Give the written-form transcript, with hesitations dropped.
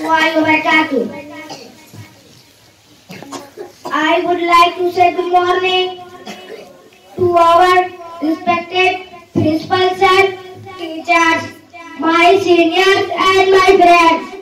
warahmatullahi wabarakatuh. I would like to say good morning to our respected principals and teachers, my seniors and my friends.